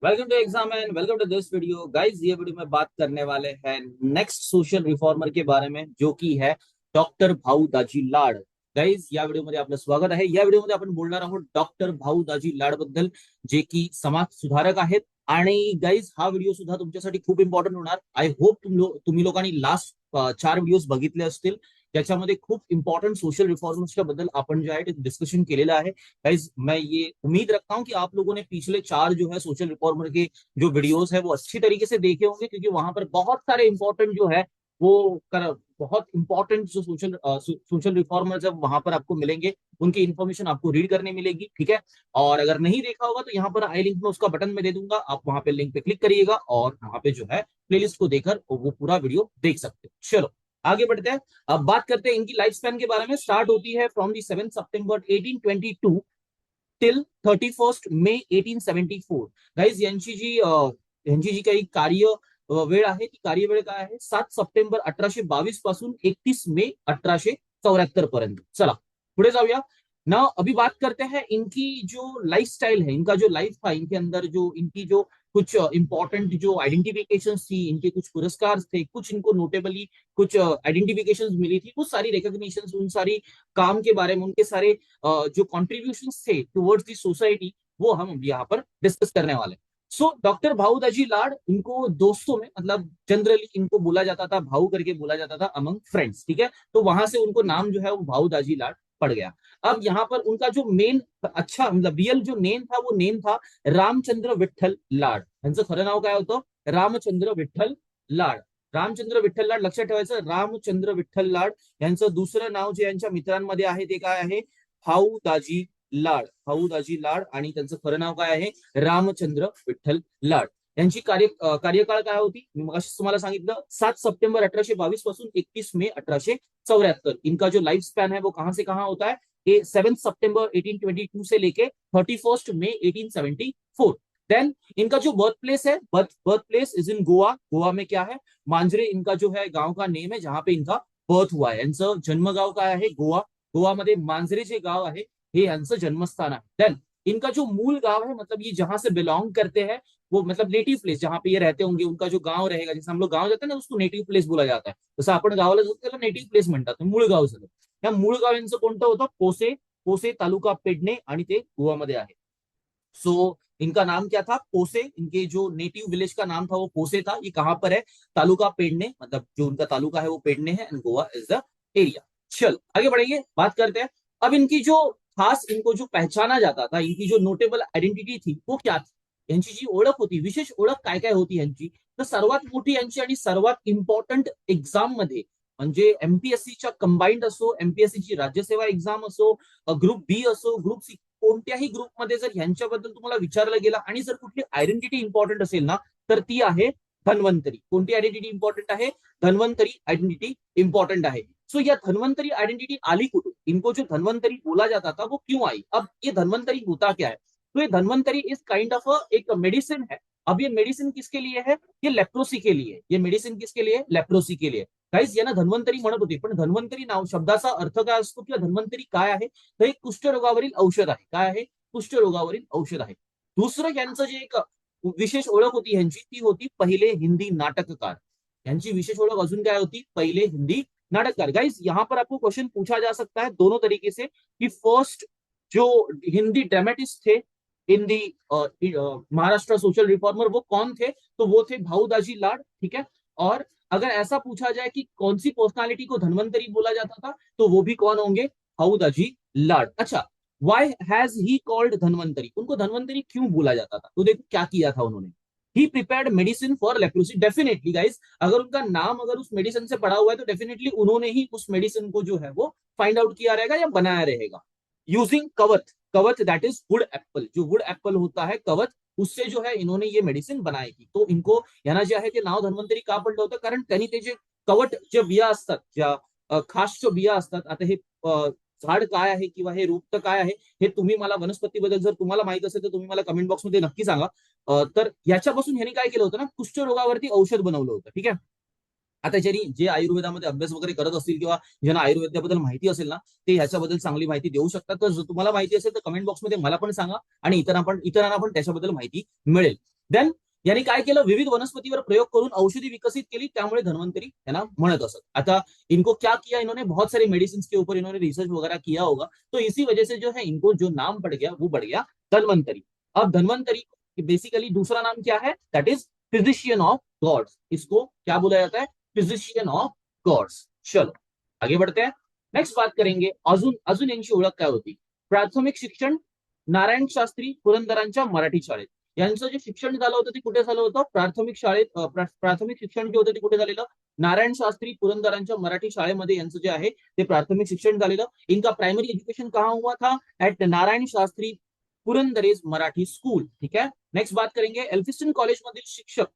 Welcome to exam and welcome to this video guys. ये video में बात करने वाले हैं नेक्स्ट सोशल रिफॉर्मर के बारे में, जो की है डॉक्टर भाऊ दाजी लाड। गाइस, या व्हिडिओमध्ये आपलं स्वागत आहे। या व्हिडिओमध्ये आपण बोलणार आहोत डॉक्टर भाऊ दाजी लाड बद्दल, जे की समाज सुधारक आहेत। आणि गाइस, हा व्हिडिओ सुद्धा तुमच्यासाठी खूप इम्पॉर्टंट होणार। आय होप तुम्ही लोकांनी लास्ट 4 व्हिडिओज बघितले असतील, ज्याच्यामध्ये खूप इंपॉर्टेंट सोशल रिफॉर्म्सच्या बद्दल आपण जे आहे ते डिस्कशन केलेलं आहे। गाइज, मैं ये उम्मीद रखता हूं कि आप लोगों ने पिछले 4 जो है सोशल रिफॉर्मर के जो वीडियोस है वो अच्छी तरीके से देखे होंगे, क्योंकि वहां पर बहुत सारे इंपॉर्टेंट जो है वो बहुत इंपॉर्टेंट जो सोशल रिफॉर्मर्स है वहां पर आपको मिलेंगे। उनकी इन्फॉर्मेशन आपको रीड करने मिलेगी, ठीक है। और अगर नहीं देखा होगा तो यहाँ पर आई लिंक में उसका बटन में दे दूंगा, आप वहां पे लिंक पे क्लिक करिएगा और वहां पे जो है प्लेलिस्ट को देखकर वो पूरा वीडियो देख सकते हो। चलो आगे बढ़ते हैं। अब बात करते हैं इनकी लाइफ स्पैन के बारे में। स्टार्ट होती है from the 7 September 1822 till 31 may 1874। Guys, यांची जी काही कार्य वेळ आहे ती कार्यवेळ काय आहे, 7 सप्टेंबर 1822 पासून 31 मे 1874 पर्यंत। चला पुढे जाऊया ना। अभी बात करते हैं इनकी जो लाइफ स्टाइल है, इनका जो लाइफ था, इनके अंदर जो इनकी जो कुछ इंपॉर्टेंट जो आइडेंटिफिकेशन थी, इनके कुछ पुरस्कार थे, कुछ इनको नोटेबली कुछ आइडेंटिफिकेशन मिली थी, वो सारी रिकॉग्निशन, उन सारी काम के बारे में, उनके सारे जो कॉन्ट्रीब्यूशन थे टुवर्ड्स दी सोसाइटी, वो हम यहाँ पर डिस्कस करने वाले। सो डॉक्टर भाऊ दाजी लाड, इनको दोस्तों में मतलब जनरली इनको बोला जाता था, भाऊ करके बोला जाता था अमंग फ्रेंड्स, ठीक है। तो वहां से उनको नाम जो है वो भाऊ दाजी लाड पड़ गया। अब यहाँ पर उनका जो मेन अच्छा मतलब रियल जो नेम था, वो नेम था रामचंद्र विठ्ठल लाड। यांचं खरं नाव काय होतं? रामचंद्र विठ्ठल लाड। रामचंद्र विठ्ठल लाड लक्षात ठेवायचं, रामचंद्र विठ्ठल लाड। यांचं दुसरं नाव जे यांच्या मित्रांमध्ये आहे ते काय आहे? भाऊ दाजी लाड। भाऊ दाजी लाड आणि त्यांचं खरं नाव काय आहे? रामचंद्र विठ्ठल लाड। यांची कार्यकाळ काय होती? मी मग तुम्हाला सांगितलं, 7 सप्टेंबर 1822 पासून 31 मे 1874। इनका जो लाइफ स्पैन है वो कहां से कहां होता है? 7 सितंबर 1822 से लेके 31 मई 1874। देन इनका जो बर्थ प्लेस है, birth place is in Goa. Goa में क्या है? मांजरे इनका जो है गांव का नेम है, जहां पे इनका बर्थ हुआ है। यांचं जन्मगाव काय आहे? गोवा। गोवामध्ये मांजरे जे गाव आहे हे यांचं जन्मस्थान आहे। देन इनका जो मूल गांव है, मतलब ये जहां से बिलोंग करते हैं, वो मतलब नेटिव प्लेस जहां पे ये रहते होंगे, उनका जो गांव रहेगा, जैसे हम लोग गांव जाते हैं ना, उसको नेटिव प्लेस बोला जाता है। जसं आपण गावाला जातो त्याला नेटिव प्लेस म्हणतात, मूळ गाव झालं। या मूळ गाव यांचं कोणतं होतं? पोसे। पोसे तालुका पेडणे, आणि ते गोवामध्ये आहे। सो इनका नाम क्या था? पोसे। इनके जो नेटिव विलेज का नाम था वो पोसे था। ये कहां पर है? तालुका पेडणे, मतलब जो उनका तालुका है वो पेडणे है, and Goa is the area. चलो आगे बढ़ेंगे, बात करते हैं। अब इनकी जो खास, इनको जो पहचाना जाता था, इनकी जो नोटेबल आयडेंटिटी थी वो क्या थी? यांची जी ओळख होती, विशेष ओळख काय काय होती यांची? तर सर्वात मोठी यांची आणि सर्वात इम्पॉर्टंट एक्झाम मध्ये, म्हणजे एमपीएससीच्या कंबाईंड असो, एमपीएससीची राज्यसेवा एक्झाम असो, ग्रुप बी असो, ग्रुप सी, कोणत्याही ग्रुपमध्ये जर यांच्याबद्दल तुम्हाला विचारलं गेलं आणि जर कुठली आयडेंटिटी इंपॉर्टंट असेल ना, तर ती आहे धन्वंतरी। कोणती आयडेंटिटी इंपॉर्टंट आहे? धन्वंतरी आयडेंटिटी इंपॉर्टेंट आहे। सो यह धन्वंतरी आइडेंटिटी आली कुठून? इनको जो धन्वंतरी बोला जाता था वो क्यों आई? अब ये धन्वंतरी होता क्या है? तो ये धन्वंतरी इज काइंड ऑफ एक मेडिसिन है। अब ये मेडिसिन किसके लिए है? ये लेप्रोसी के लिए। ये मेडिसिन किसके लिए? लेप्रोसी के लिए। काहीच यांना धन्वंतरी म्हणत होते, पण धन्वंतरी नाव शब्दाचा अर्थ काय असतो किंवा धन्वंतरी काय आहे? तर एक कुष्ठरोगावरील औषध आहे। काय आहे? कुष्ठरोगावरील औषध आहे। दुसरं यांचं जे एक विशेष ओळख होती यांची, ती होती पहिले हिंदी नाटककार। यांची विशेष ओळख अजून काय होती? पहिले हिंदी नाटककार। गाइस, यहाँ पर आपको क्वेश्चन पूछा जा सकता है दोनों तरीके से, कि फर्स्ट जो हिंदी ड्रामेटिस्ट थे इन दी महाराष्ट्र सोशल रिफॉर्मर, वो कौन थे? तो वो थे भाऊ दाजी लाड, ठीक है। और अगर ऐसा पूछा जाए कि कौन सी पर्सनालिटी को धन्वंतरी बोला जाता था, तो वो भी कौन होंगे? भाऊ दाजी लाड। अच्छा, why has he called Dhanvantari? उनको धन्वंतरी क्यों बोला जाता था? तो देखो क्या किया था उन्होंने। He prepared medicine for leprosy. Definitely guys, अगर उनका नाम अगर उस मेडिसिन से पड़ा हुआ है, तो डेफिनेटली उन्होंने ही उस मेडिसिन को जो है वो फाइंड आउट किया रहेगा या बनाया रहेगा। यूजिंग कवच। कवच दैट इज वुड एप्पल। जो वुड एप्पल होता है, कवच, उससे जो है इन्होंने ये मेडिसिन बनाई थी। तो इनको यांना जे आहे ते नाव धन्वंतरी का पडलं होतं? कारण त्यांनी ते जे कवट ज्या बिया असतात, ज्या खास ज्या बिया असतात, आता हे झाड काय आहे किंवा हे रोपट काय आहे, हे तुम्ही मला वनस्पतीबद्दल जर तुम्हाला माहित असेल तर तुम्ही मला कमेंट बॉक्समध्ये नक्की सांगा। तर याच्यापासून ह्यांनी काय केलं होतं ना, कुष्ठरोगावरती औषध बनवलं होतं, ठीक आहे। आता ज्यांनी जे आयुर्वेदामध्ये अभ्यास वगैरे करत असतील किंवा ज्यांना आयुर्वेदाबद्दल माहिती असेल ना, ते ह्याच्याबद्दल चांगली माहिती देऊ शकतात। तर जर तुम्हाला माहिती असेल तर कमेंट बॉक्समध्ये मला पण सांगा, आणि इतरांना पण त्याच्याबद्दल माहिती मिळेल। देन यांनी काय केलं, विविध वनस्पतीवर प्रयोग करून औषधी विकसित केली, त्यामुळे धन्वंतरी त्यांना म्हणत असत. आता इनको क्या किया इन्होंने, बहुत सारे मेडिसिन के ऊपर इन्होंने रिसर्च वगैरह किया होगा, तो इसी वजह से जो है इनको जो नाम पड़ गया वो बढ़ गया धन्वंतरी. अब धन्वंतरी बेसिकली दूसरा नाम क्या है, that is physician of gods. इसको क्या बोला जाता है, फिजिशियन ऑफ गॉड्स. चलो आगे बढ़ते हैं. नेक्स्ट बात करेंगे अजून अजून यांची ओळख काय होती. प्राथमिक शिक्षण नारायण शास्त्री पुरंदरांच्या मराठी शाळेत. यांचं जे शिक्षण झालं होतं ते कुठे झालं होतं, प्राथमिक शाळेत. प्राथमिक शिक्षण जे होतं ते कुठे झालेलं, नारायण शास्त्री पुरंदरांच्या मराठी शाळेमध्ये यांचं जे आहे ते प्राथमिक शिक्षण झालेलं. इनका प्राइमरी एजुकेशन कहाँ हुआ था, एट नारायण शास्त्री पुरंदरेज मराठी स्कूल. ठीक है. नेक्स्ट बात करेंगे एल्फिस्टन कॉलेज मधील शिक्षक.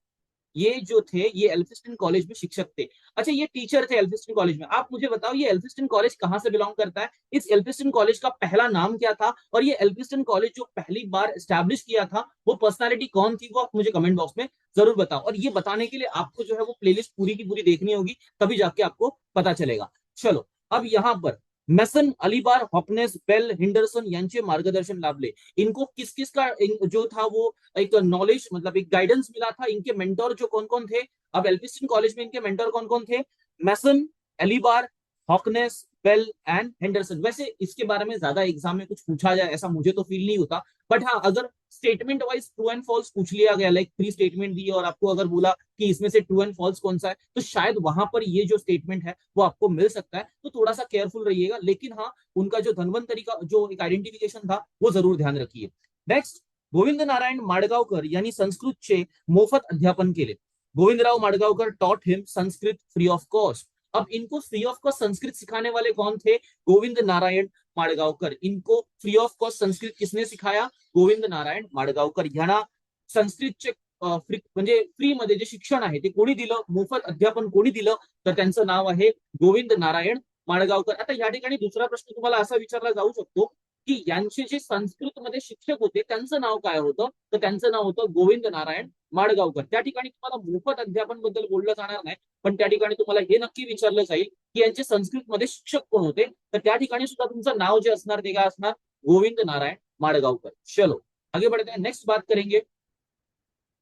ये जो थे ये एल्फिस्टन कॉलेज में शिक्षक थे. अच्छा ये टीचर थे एल्फिस्टन कॉलेज में. आप मुझे बताओ ये एल्फिस्टन कॉलेज कहां से बिलोंग करता है, इस एल्फिस्टन कॉलेज का पहला नाम क्या था, और ये एल्फिस्टन कॉलेज जो पहली बार एस्टैब्लिश किया था वो पर्सनालिटी कौन थी, वो आप मुझे कमेंट बॉक्स में जरूर बताओ. और ये बताने के लिए आपको जो है वो प्लेलिस्ट पूरी की पूरी देखनी होगी, तभी जाके आपको पता चलेगा. चलो अब यहां पर मेसन, अलीबार, हॉपनेस, बेल, हिंडरसन यांचे मार्गदर्शन लाभले. इनको किस किस का जो था वो एक नॉलेज मतलब एक गाइडेंस मिला था. इनके मेंटोर जो कौन कौन थे, अब एल्फिस्टन कॉलेज में इनके मेंटोर कौन कौन थे, मेसन, एलिबार, हॉकनेस, बेल एंड हेंडरसन. वैसे इसके बारे में ज्यादा एग्जाम में कुछ पूछा जाए ऐसा मुझे तो फील नहीं होता, बट हाँ अगर statement wise true and false पूछ लिया गया, लाइक 3 स्टेटमेंट दी और आपको अगर बोला कि इसमें से ट्रू एंड फॉल्स कौन सा है, तो शायद वहां पर ये जो स्टेटमेंट है वो आपको मिल सकता है. तो थोड़ा सा केयरफुल रहिएगा, लेकिन हाँ उनका जो धन्वंतरी का जो एक आइडेंटिफिकेशन था वो जरूर ध्यान रखिए. नेक्स्ट गोविंद नारायण माडगावकर यांनी संस्कृतचे मोफत अध्यापन केले. Govindrao Madgaonkar taught him Sanskrit free of cost. अब इनको फ्री ऑफ कॉस्ट संस्कृत सिखाने वाले कौन थे, गोविंद नारायण माडगावकर. इनको फ्री ऑफ कॉस्ट संस्कृत किसने सिखाया, गोविंद नारायण माडगावकर. यांना संस्कृतचे म्हणजे फ्री मध्ये जे शिक्षण आहे ते कोणी दिलं, मोफत अध्यापन कोणी दिलं, तर त्यांचं नाव आहे गोविंद नारायण माडगावकर. आता या ठिकाणी दुसरा प्रश्न तुम्हाला असा विचारला जाऊ शकतो की यांचे जे संस्कृत मध्ये शिक्षक होते त्यांचं नाव काय होतं, तर त्यांचं नाव होतं गोविंद नारायण माडगावकर. त्या ठिकाणी तुम्हाला मोफत अध्यापन बद्दल बोललं जाणार नाही, पण त्या ठिकाणी तुम्हाला हे नक्की विचारलं जाईल की यांचे संस्कृत मध्ये शिक्षक कोण होते, तर त्या ठिकाणी सुद्धा तुमचं नाव जे असणार ते काय असणार, गोविंद नारायण माडगावकर. चलो आगे बढ़ते हैं. नेक्स्ट बात करेंगे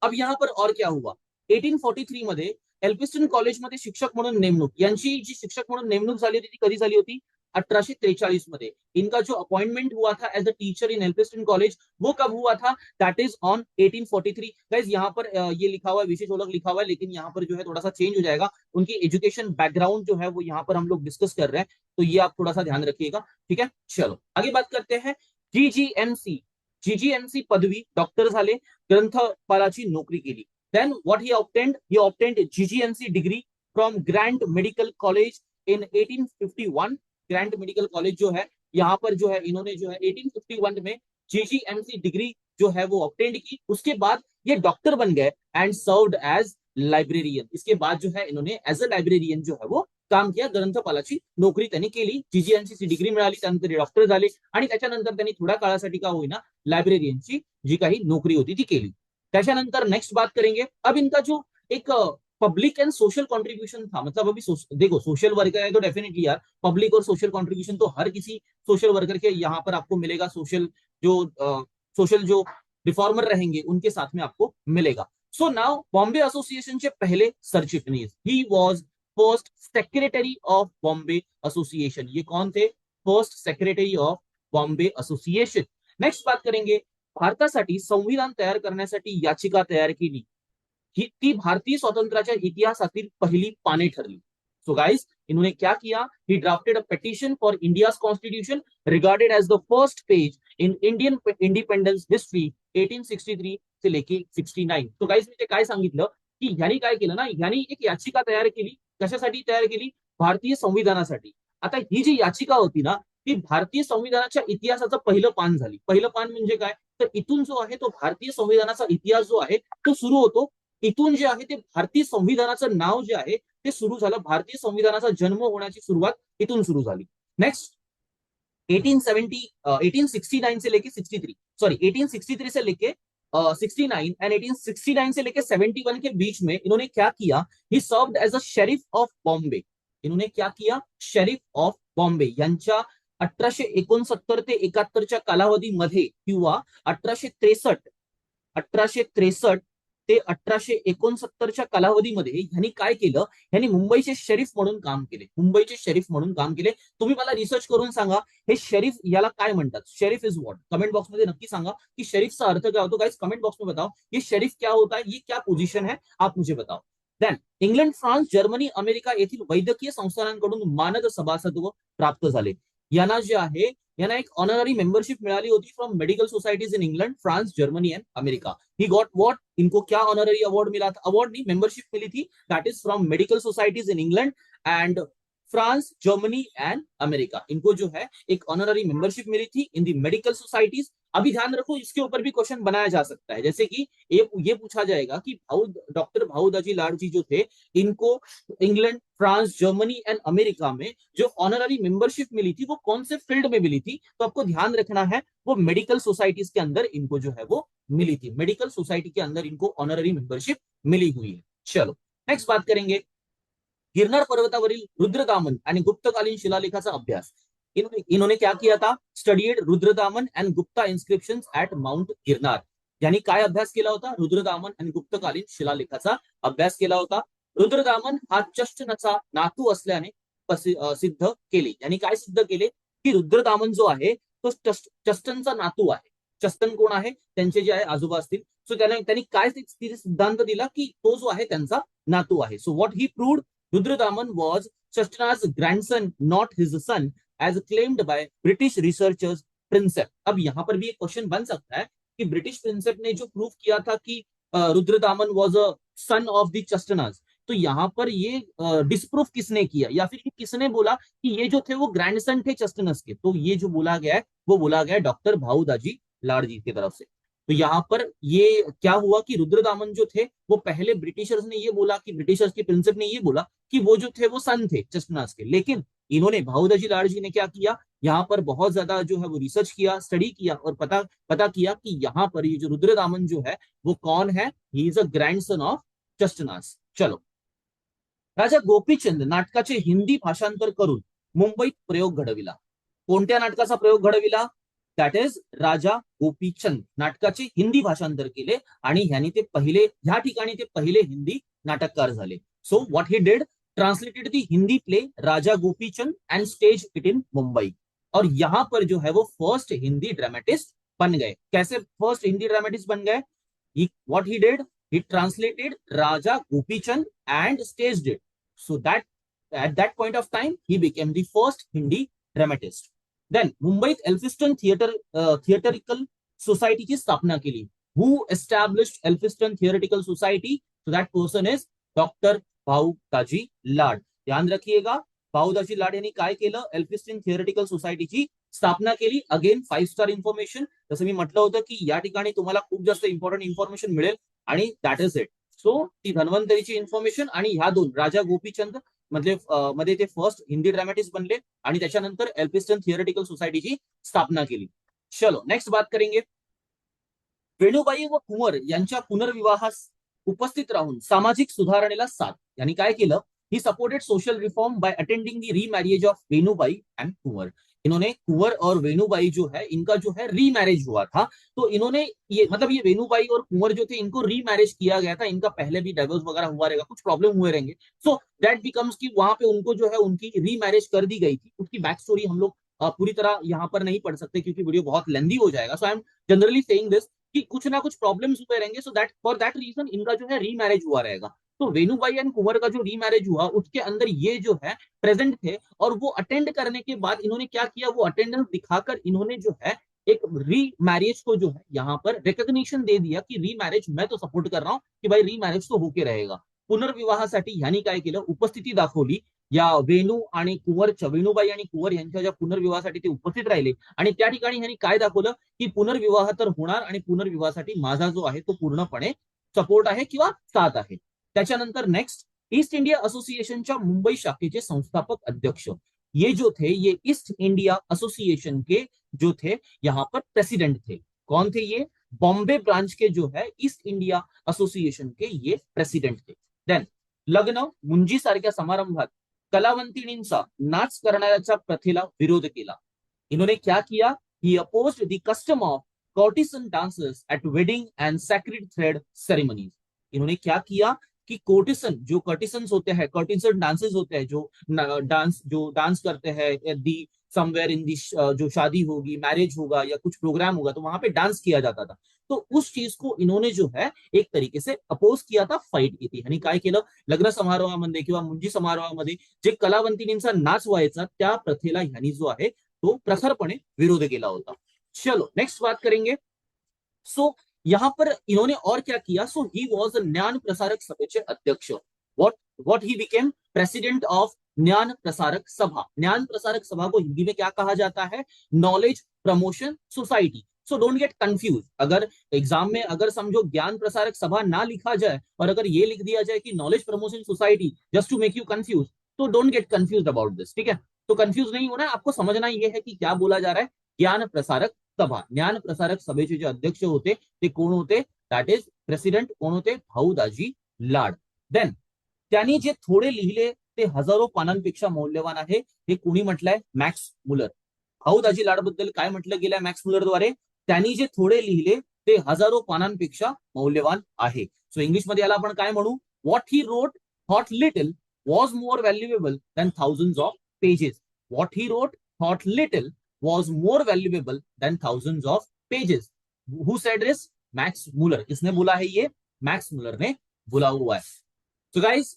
अब यहाँ पर और क्या हुआ. 1843 मध्ये एल्फिस्टन कॉलेजमध्ये शिक्षक म्हणून नेमणूक. यांची जी शिक्षक म्हणून नेमणूक झाली होती ती कधी झाली होती, 1843 मध्ये. इनका जो अपॉइंटमेंट हुआ था as a teacher in Elphinstone college वो कब हुआ था, दैट इज ऑन 1843. गाइस यहाँ पर ये लिखा हुआ है, विशेष ओळख लिखा हुआ है, लेकिन यहाँ पर जो है थोड़ा सा चेंज हो जाएगा. उनकी एजुकेशन बैकग्राउंड जो है वो यहाँ पर हम लोग डिस्कस कर रहे हैं, तो ये आप थोड़ा सा ध्यान रखिएगा. ठीक है. चलो आगे बात करते हैं. जीजीएमसी, जीजीएमसी पदवी, डॉक्टर झाले, ग्रंथपालाची नोकरी केली. Then what he obtained, he obtained GGMC degree from grand medical college in 1851. Grand medical college जो है यहाँ पर जो है इन्होंने जो है 1851 में जीजीएमसी डिग्री जो है वो ऑब्टेन्ड की. उसके बाद ये डॉक्टर बन गए एंड सर्व्ड एज लाइब्रेरियन. इसके बाद जो है इन्होंने एज अ लाइब्रेरियन जो है वो काम किया, ग्रंथपालाची नोकरी त्यांनी केली. जीजीएमसी डिग्री मिळाली, त्यानंतर डॉक्टर झाले आणि त्याच्यानंतर त्यांनी थोड्या काळासाठी का होईना लाइब्रेरियनची जी काही नोकरी होती ती केली. त्याच्यानंतर नेक्स्ट बात करेंगे. अब इनका जो एक पब्लिक एंड सोशल कंट्रीब्यूशन था, मतलब अभी देखो सोशल वर्कर है तो डेफिनेटली यार पब्लिक और सोशल कंट्रीब्यूशन तो हर किसी सोशल वर्कर के यहाँ पर आपको मिलेगा. सोशल जो रिफॉर्मर रहेंगे उनके साथ में आपको मिलेगा. सो नाउ बॉम्बे एसोसिएशन के पहले सरचिटनीस, he was first secretary of Bombay association. ये कौन थे, first secretary of Bombay association. Next बात करेंगे. भारतासाठी संविधान तयार करण्यासाठी याचिका तयार केली, ही ती भारतीय स्वातंत्र्याच्या इतिहासातील पहिली पाने ठरली. सो गाइस इन्होंने क्या किया, he drafted a petition for India's constitution regarded as the first page in Indian independence history 1863 से लेके 69. तो गाइस मी ते काय सांगितलं की ह्यानी काय केलं ना, ह्यानी एक याचिका तयार केली. कशासाठी तयार केली, भारतीय संविधानासाठी. आता ही जी याचिका होती ना ती भारतीय संविधानाच्या इतिहासाचं पहिलं पान झाली. पहिलं पान म्हणजे काय, तर इथून जो आहे तो भारतीय संविधानाचा इतिहास जो आहे तो सुरू होतो. इथून जे आहे ते भारतीय संविधानाचं नाव जे आहे ते सुरू झालं. भारतीय संविधानाचा जन्म होण्याची सुरुवात इथून सुरू झाली. नेक्स्ट 1869 से लेके 63, सॉरी 1863 से लेके 69 एंड 1869 से लेके 71 के बीच में इन्होंने क्या किया, he served as a sheriff of Bombay. इन्होंने क्या किया, शेरिफ ऑफ बॉम्बे. यांच्या 1869 ते 71च्या कालावधीमध्ये किंवा 1863 ते 1869च्या कालावधीमध्ये ह्यांनी काय केलं, ह्यांनी मुंबईचे शरीफ म्हणून काम केले, मुंबईचे शरीफ म्हणून काम केले. तुम्ही मला रिसर्च करून सांगा हे शरीफ याला काय म्हणतात, शरीफ इज व्हॉट, कमेंट बॉक्स मध्ये नक्की सांगा की शरीफचा अर्थ काय होतो. गाइस कमेंट बॉक्स में बताओ ये शरीफ क्या होता है, ये क्या पोजीशन है, आप मुझे बताओ. Then England, France, Germany, America येथील वैद्यकीय संस्थानांकडून मानद सभासदत्व प्राप्त झाले. यांना जे आहे यांना एक ऑनररी मेंबरशिप मिळाली होती from medical societies in England, France, Germany and America. He got what, इनको क्या ऑनररी अवार्ड मिला था, अवार्ड नहीं मेंबरशिप मिली थी, that is from medical societies in England and France, Germany and America. इनको जो है एक ऑनररी मेंबरशिप मिली थी इन दी मेडिकल सोसाइटीज. अभी ध्यान रखो इसके ऊपर भी क्वेश्चन बनाया जा सकता है, जैसे कि ये पूछा जाएगा कि डॉक्टर भाऊदाजी लाड जी जो थे इनको England, France, Germany and America में जो ऑनररी मेंबरशिप मिली थी वो कौन से फील्ड में मिली थी, तो आपको ध्यान रखना है वो मेडिकल सोसाइटीज के अंदर इनको जो है वो मिली थी, मेडिकल सोसाइटी के अंदर इनको ऑनररी मेंबरशिप मिली हुई है. चलो नेक्स्ट बात करेंगे गिरनार पर्वतावरील रुद्रदामन आणि गुप्तकालीन शिलालेखाचा अभ्यास. इन्होंने क्या किया था, studied Rudradaman and Gupta inscription at mount Girnar. यांनी काय अभ्यास केला होता, रुद्रदामन आणि गुप्तकालीन शिलालेखाचा अभ्यास केला होता. रुद्रदामन हा चष्टनचा नातू असल्याने सिद्ध केले. यांनी काय सिद्ध केले की रुद्रदामन जो आहे तो चष्टनचा नातू आहे. चष्टन कोण आहे, त्यांचे जे आहे आजोबा असतील. सो त्यांनी काय सिद्धांत दिला की तो जो आहे त्यांचा नातू आहे. So what he proved, Rudradaman was Chashtana's grandson not his son as claimed by British researchers Prinsep. अब यहाँ पर भी एक क्वेश्चन बन सकता है कि ब्रिटिश प्रिंसेप ने जो प्रूव किया था कि Rudradaman was a son of the Chashtana's, तो यहाँ पर ये डिस्प्रूफ किसने किया या फिर किसने बोला कि ये जो थे वो ग्रैंडसन थे चष्टनस के, तो ये जो बोला गया है वो बोला गया है डॉक्टर भाऊदाजी लाड जी की तरफ से. तो यहाँ पर ये क्या हुआ कि रुद्रदामन जो थे वो पहले ब्रिटिशर्स ने ये बोला कि ब्रिटिशर्स के प्रिंसिप ने ये बोला कि वो जो थे वो सन थे चष्टनास के, लेकिन इन्होंने भाऊदाजी लाड जी ने क्या किया, यहाँ पर बहुत ज्यादा जो है वो रिसर्च किया, स्टडी किया और पता किया कि यहाँ पर ये जो रुद्रदामन जो है वो कौन है, he is a grandson of Chashtana's. चलो राजा गोपीचंद नाटकाचे हिंदी भाषांतर करून मुंबईत प्रयोग घडविला. कोणत्या नाटकाचा प्रयोग घडविला, दॅट इज राजा गोपीचंद नाटकाचे हिंदी भाषांतर केले आणि ह्यानी ते पहिले, ह्या ठिकाणी ते पहिले हिंदी नाटककार झाले. सो what he did, translated the Hindi play Raja Gopichand and stage it in Mumbai. और यहाँ पर जो है वो फर्स्ट हिंदी ड्रामेटिस्ट बन गए. कैसे फर्स्ट हिंदी ड्रामेटिस्ट बन गए, what he did, he translated Raja Gopichand and staged it. So that at that point of time he became the first Hindi dramatist. Then मुंबईत एल्फिस्टन थिएटरिकल सोसायटीची स्थापना केली. Who established Elphinstone theatrical society? So that person is doctor Bhaudaji Lad. ध्यान रखिएगा भाऊदाजी लाड यांनी काय केलं, Elphinstone theatrical सोसायटीची स्थापना केली. अगेन 5 स्टार इन्फॉर्मेशन, जसं मी म्हटलं होतं की या ठिकाणी तुम्हाला खूप जास्त इम्पॉर्टंट इन्फॉर्मेशन मिळेल आणि दॅट इज इट. सो ती धन्वंतरीची इन्फॉर्मेशन आणि ह्या दोन राजा गोपीचंद मध्ये ते फर्स्ट हिंदी ड्रामेटिस्ट बनले आणि त्याच्यानंतर एल्फिस्टन थिएटरिकल सोसायटीची स्थापना केली. चलो नेक्स्ट बात करेंगे वेणुबाई व कुंवर यांच्या पुनर्विवाहास उपस्थित राहून सामाजिक सुधारणेला साथ. यांनी काय केलं, he supported social reform by attending the remarriage of Venubai and Kunwar. इन्होंने कुंवर और वेणुबाई जो है इनका जो है रीमैरिज हुआ था, तो इन्होंने ये मतलब ये वेणुबाई और कुंवर जो थे इनको रीमैरिज किया गया था. इनका पहले भी डाइवोर्स वगैरह हुआ रहेगा, कुछ प्रॉब्लम हुए रहेंगे. सो दैट बिकम्स कि वहां पे उनको जो है उनकी रीमैरिज कर दी गई थी. उसकी बैक स्टोरी हम लोग पूरी तरह यहाँ पर नहीं पढ़ सकते क्योंकि वीडियो बहुत लेंदी हो जाएगा. So I am generally saying this कि कुछ ना कुछ प्रॉब्लम्स हुए रहेंगे. So that for that reason इनका जो है रीमैरिज हुआ रहेगा. तो वेणुबाई एंड कुंवर का जो रीमैरिज हुआ उसके अंदर ये जो है प्रेजेंट थे और वो अटेंड करने के बाद इन्होंने क्या किया, वो अटेंडेंस दिखाकर इन्होंने जो है एक रीमैरिज को जो है यहाँ पर रिकॉग्निशन दे दिया कि रीमैरिज मैं तो सपोर्ट कर रहा हूँ कि भाई रीमैरिज तो होके रहेगा. पुनर्विवाहासाठी ह्यांनी काय केलं, उपस्थिती दाखवली. या वेणू आणि कुंवरच्या, वेणुबाई आणि कुंवर यांच्या ज्या पुनर्विवाहासाठी ते उपस्थित राहिले आणि त्या ठिकाणी ह्यांनी काय दाखवलं की पुनर्विवाह तर होणार आणि पुनर्विवाहासाठी माझा जो आहे तो पूर्णपणे सपोर्ट आहे किंवा साथ आहे. त्याच्यानंतर नेक्स्ट ईस्ट इंडिया असोसिएशनच्या मुंबई शाखेचे संस्थापक अध्यक्ष. ये जो थे ये ईस्ट इंडिया एसोसिएशन के जो थे यहाँ पर प्रेसिडेंट थे. कौन थे ये, बॉम्बे ब्रांच के जो है ईस्ट इंडिया एसोसिएशन के ये प्रेसिडेंट थे. देन लग्न मुंजी सारख्या समारंभात कलावंतिणींचा नाच करण्याच्या प्रथेला विरोध केला. इन्होंने क्या किया, he opposed the custom of courtesan dances at wedding and sacred thread ceremonies. इन्होंने क्या किया कि कोर्टिसन, जो कर्टिसन्स होते हैं, कर्टिसन डांसेस होते हैं, जो डांस करते हैं एट दी समवेयर इन दी, जो शादी होगी, मैरिज होगा या कुछ प्रोग्राम होगा तो वहां पे डांस किया जाता था। तो उस चीज को इन्होंने जो है एक तरीके से अपोज किया था, फाईट की थी। आणि काय केलं, लग्न समारोहामध्ये किंवा मुंजी समारोहामध्ये जे कलावंतिनींचा नाच व्हायचा त्या प्रथेला ह्यांनी जो आहे तो प्रखरपणे विरोध केला होता। चलो नेक्स्ट बात करेंगे। सो यहां पर इन्होंने और क्या किया, सो ही वॉज ज्ञान प्रसारक सभेचे अध्यक्ष। What what he became president of ज्ञान प्रसारक सभा। ज्ञान प्रसारक सभा को हिंदी में क्या कहा जाता है, knowledge promotion society. So don't get confuse, अगर एग्जाम में अगर समझो ज्ञान प्रसारक सभा ना लिखा जाए और अगर ये लिख दिया जाए कि knowledge promotion society, just to make you confuse, तो don't get confuse about this, ठीक है। तो कंफ्यूज नहीं होना है, आपको समझना ये है कि क्या बोला जा रहा है। ज्ञान प्रसारक सभा, ज्ञान प्रसारक सभेचे जे अध्यक्ष होते ते कोण होते, दॅट इज प्रेसिडेंट कोण होते, भाऊदाजी लाड। देन त्यांनी जे थोडे लिहिले ते हजारो पानांपेक्षा मौल्यवान आहे, हे कोणी म्हटलंय, मॅक्स मुलर। भाऊदाजी लाड बद्दल काय म्हटलं गेलंय मॅक्स मुलरद्वारे, त्यांनी जे थोडे लिहिले ते हजारो पानांपेक्षा मौल्यवान आहे। सो इंग्लिश मध्ये याला आपण काय म्हणू, what he wrote thought little was more valuable than thousand of pages. What he wrote thought little was more valuable than thousands of pages. Who said this? Max Muller. किसने बोला है ये, Max Muller ने बोला हुआ है। So guys,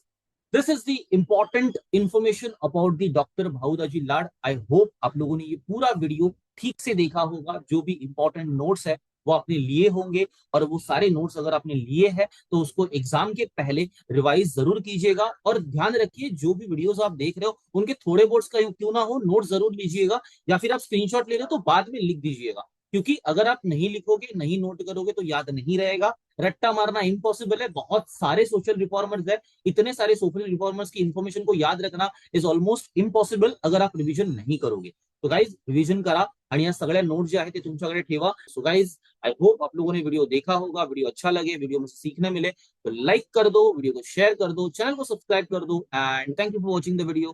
this is the important information about the doctor Bhaudaji Lad. I hope आप लोगों ने ये पूरा वीडियो ठीक से देखा होगा, जो भी इंपॉर्टेंट नोट्स है वो आपने लिए होंगे, और वो सारे नोट्स अगर आपने लिए हैं तो उसको एग्जाम के पहले रिवाइज जरूर कीजिएगा। और ध्यान रखिए जो भी वीडियोस आप देख रहे हो उनके थोड़े बोर्ड्स का क्यों ना हो, नोट जरूर लीजिएगा, या फिर आप स्क्रीनशॉट ले रहे हो तो बाद में लिख दीजिएगा, क्योंकि अगर आप नहीं लिखोगे, नहीं नोट करोगे तो याद नहीं रहेगा। रट्टा मारना इम्पॉसिबल है। बहुत सारे सोशल रिफॉर्मर्स है, इतने सारे सोशल रिफॉर्मर्स की इन्फॉर्मेशन को याद रखना इज ऑलमोस्ट इम्पॉसिबल अगर आप रिव्हिजन नहीं करोगे। तो गाइज रिव्हिजन करा आणि या सगळ्या नोट जे आहे ते तुमच्याकडे ठेवा। सो गाइज आई होप आप लोगों ने वीडियो देखा होगा, वीडियो अच्छा लगे, वीडियो में से सीखने मिले तो लाइक कर दो, वीडियो को शेयर कर दो, चैनल को सब्सक्राइब कर दो, and thank you for watching the video.